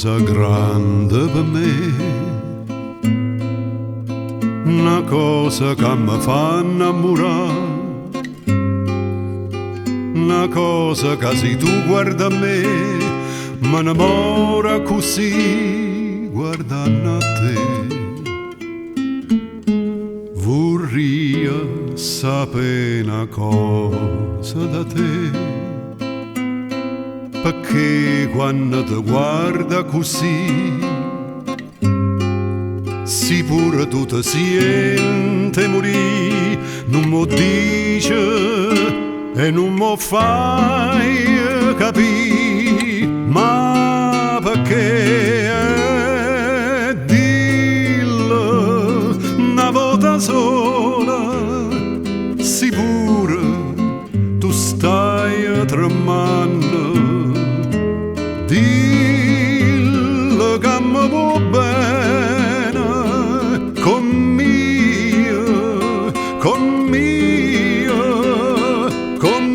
cosa grande per me, una cosa che mi fa innamorare, una cosa che se tu guarda me mi innamora così guardando a te. Vorrei sapere una cosa da te, perché quando ti guarda così, si pure tu ti senti morì, non mi dice e non mi fai capire, ma perché dillo una volta sola, si pure tu stai tremando. Dillo che mi vuoi bene, con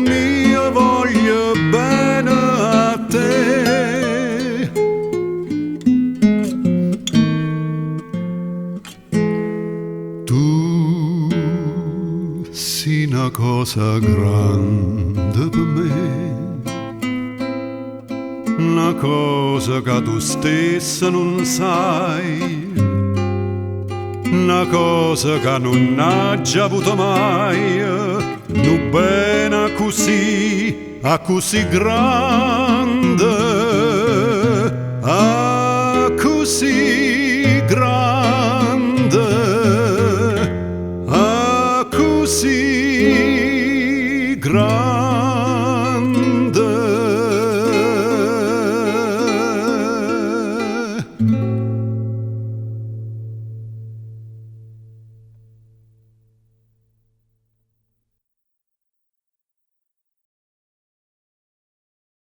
mio voglio bene a te. Tu sei una cosa grande per me, una cosa che tu stessa non sai, una cosa che non ha già avuto mai, non bene così, a così grande, a così grande, a così grande.